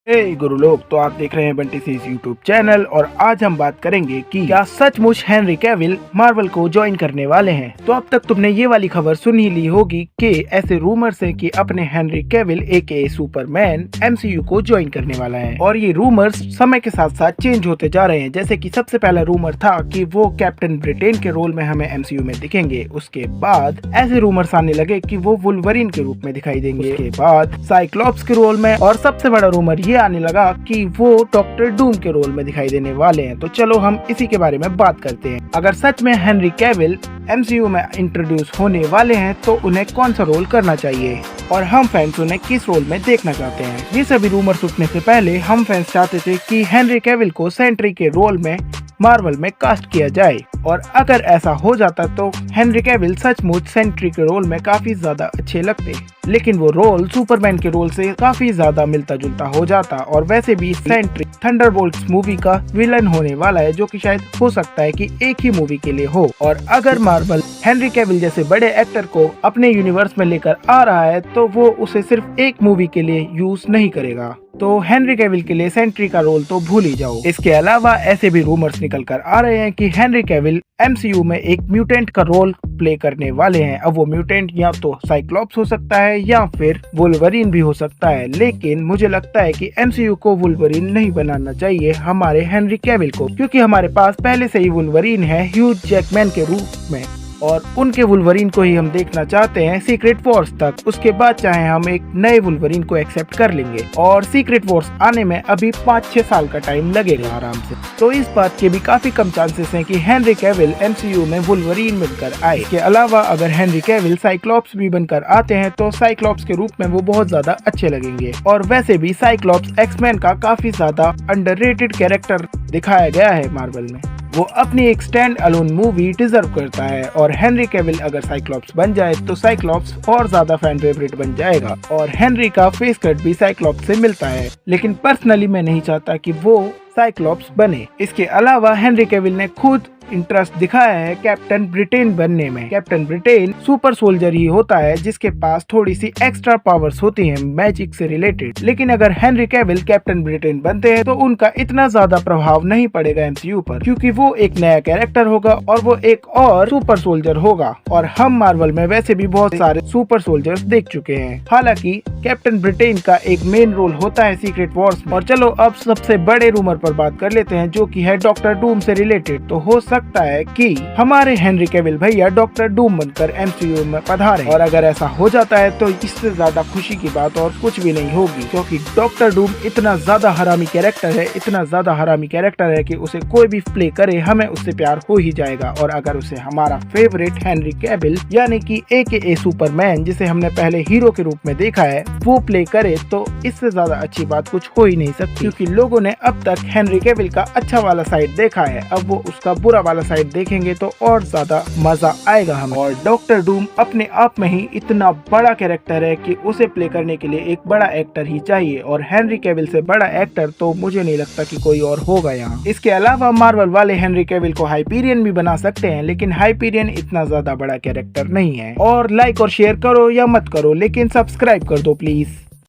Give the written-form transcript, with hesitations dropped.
गुरु लोग, तो आप देख रहे हैं बंटी सीरीज यूट्यूब चैनल और आज हम बात करेंगे कि क्या सचमुच हेनरी कैविल मार्वल को ज्वाइन करने वाले हैं। तो अब तक तुमने ये वाली खबर सुन ही ली होगी कि ऐसे रूमर्स हैं कि अपने हेनरी कैविल एके सुपरमैन एमसीयू को ज्वाइन करने वाला है और ये रूमर्स समय के साथ साथ चेंज होते जा रहे हैं। जैसे कि सबसे पहला रूमर था कि वो कैप्टन ब्रिटेन के रोल में हमें एमसीयू में दिखेंगे। उसके बाद ऐसे रूमर्स आने लगे कि वो वुल्वरीन के रूप में दिखाई देंगे। उसके बाद साइक्लॉप्स के रोल में, और सबसे बड़ा रूमर ये आने लगा कि वो डॉक्टर डूम के रोल में दिखाई देने वाले हैं। तो चलो हम इसी के बारे में बात करते हैं। अगर सच में हेनरी कैविल एमसीयू में इंट्रोड्यूस होने वाले हैं तो उन्हें कौन सा रोल करना चाहिए और हम फैंस उन्हें किस रोल में देखना चाहते हैं। ये सभी रूमर्स उठने से पहले हम फैंस चाहते थे कि हेनरी कैविल को सेंट्री के रोल में मार्वल में कास्ट किया जाए, और अगर ऐसा हो जाता तो हेनरी कैविल सचमुच सेंट्री के रोल में काफी ज्यादा अच्छे लगते, लेकिन वो रोल सुपरमैन के रोल से काफी ज्यादा मिलता जुलता हो जाता। और वैसे भी सेंट्री थंडरबोल्ट्स मूवी का विलन होने वाला है, जो कि शायद हो सकता है कि एक ही मूवी के लिए हो। और अगर मार्वल हेनरी कैविल जैसे बड़े एक्टर को अपने यूनिवर्स में लेकर आ रहा है तो वो उसे सिर्फ एक मूवी के लिए यूज नहीं करेगा। तो हेनरी कैविल के लिए सेंट्री का रोल तो भूल ही जाओ। इसके अलावा ऐसे भी रूमर्स निकल कर आ रहे हैं कि हेनरी कैविल एमसीयू में एक म्यूटेंट का रोल प्ले करने वाले हैं। अब वो म्यूटेंट या तो साइक्लॉप्स हो सकता है या फिर वुल्वरीन भी हो सकता है, लेकिन मुझे लगता है कि एमसीयू को वुल्वरीन नहीं बनाना चाहिए हमारे हेनरी कैविल को, क्योंकि हमारे पास पहले से ही वुल्वरीन है ह्यू जैकमैन के रूप में, और उनके वुल्वरीन को ही हम देखना चाहते हैं सीक्रेट वॉर्स तक। उसके बाद चाहे हम एक नए वुल्वरीन को एक्सेप्ट कर लेंगे, और सीक्रेट वॉर्स आने में अभी 5-6 साल का टाइम लगेगा आराम से। तो इस बात के भी काफी कम चांसेस हैं कि हेनरी कैविल एमसीयू में वुल्वरीन बनकर आए। इसके अलावा अगर हेनरी कैविल साइक्लॉप्स भी बनकर आते हैं तो साइक्लॉप्स के रूप में वो बहुत ज्यादा अच्छे लगेंगे। और वैसे भी साइक्लॉप्स एक्समैन का काफी ज्यादा अंडररेटेड कैरेक्टर दिखाया गया है मार्वल में। वो अपनी एक स्टैंड अलोन मूवी डिजर्व करता है, और हेनरी कैविल अगर साइक्लॉप्स बन जाए तो साइक्लॉप्स और ज्यादा फैन फेवरेट बन जाएगा। और हेनरी का फेस कट भी साइक्लॉप्स से मिलता है, लेकिन पर्सनली मैं नहीं चाहता कि वो साइक्लॉप्स बने। इसके अलावा हेनरी कैविल ने खुद इंटरेस्ट दिखाया है कैप्टन ब्रिटेन बनने में। कैप्टन ब्रिटेन सुपर सोल्जर ही होता है जिसके पास थोड़ी सी एक्स्ट्रा पावर्स होती हैं मैजिक से रिलेटेड, लेकिन अगर हेनरी कैविल कैप्टन ब्रिटेन बनते हैं तो उनका इतना ज्यादा प्रभाव नहीं पड़ेगा एमसीयू पर, क्योंकि वो एक नया कैरेक्टर होगा और वो एक और सुपर सोल्जर होगा। और हम मार्वल में वैसे भी बहुत सारे सुपर सोल्जर्स देख चुके हैं। हालांकि कैप्टन ब्रिटेन का एक मेन रोल होता है सीक्रेट वॉर्स में। और चलो अब सबसे बड़े रूमर पर बात कर लेते हैं, जो कि है डॉक्टर डूम से रिलेटेड। तो हो सकता है कि हमारे हेनरी कैविल भैया डॉक्टर डूम बनकर एमसीयू में पधारे, और अगर ऐसा हो जाता है तो इससे ज्यादा खुशी की बात और कुछ भी नहीं होगी, क्योंकि डॉक्टर डूम इतना ज्यादा हरामी कैरेक्टर है, इतना ज्यादा हरामी कैरेक्टर है कि उसे कोई भी प्ले करे हमें उससे प्यार हो ही जाएगा। और अगर उसे हमारा फेवरेट हेनरी कैविल यानी कि एके सुपरमैन, जिसे हमने पहले हीरो के रूप में देखा है, वो प्ले करे तो इससे ज्यादा अच्छी बात कुछ हो ही नहीं सकती, क्योंकि लोगों ने अब तक हेनरी कैविल का अच्छा वाला साइड देखा है। अब वो उसका बुरा वाला साइड देखेंगे तो और ज्यादा मजा आएगा हमें। और डॉक्टर डूम अपने आप में ही इतना बड़ा कैरेक्टर है कि उसे प्ले करने के लिए एक बड़ा एक्टर ही चाहिए, और हेनरी कैविल से बड़ा एक्टर तो मुझे नहीं लगता कि कोई और होगा यहाँ। इसके अलावा मार्वल वाले हेनरी कैविल को हाइपीरियन भी बना सकते हैं, लेकिन हाइपीरियन इतना ज्यादा बड़ा कैरेक्टर नहीं है। और लाइक और शेयर करो या मत करो, लेकिन सब्सक्राइब कर दो प्लीज।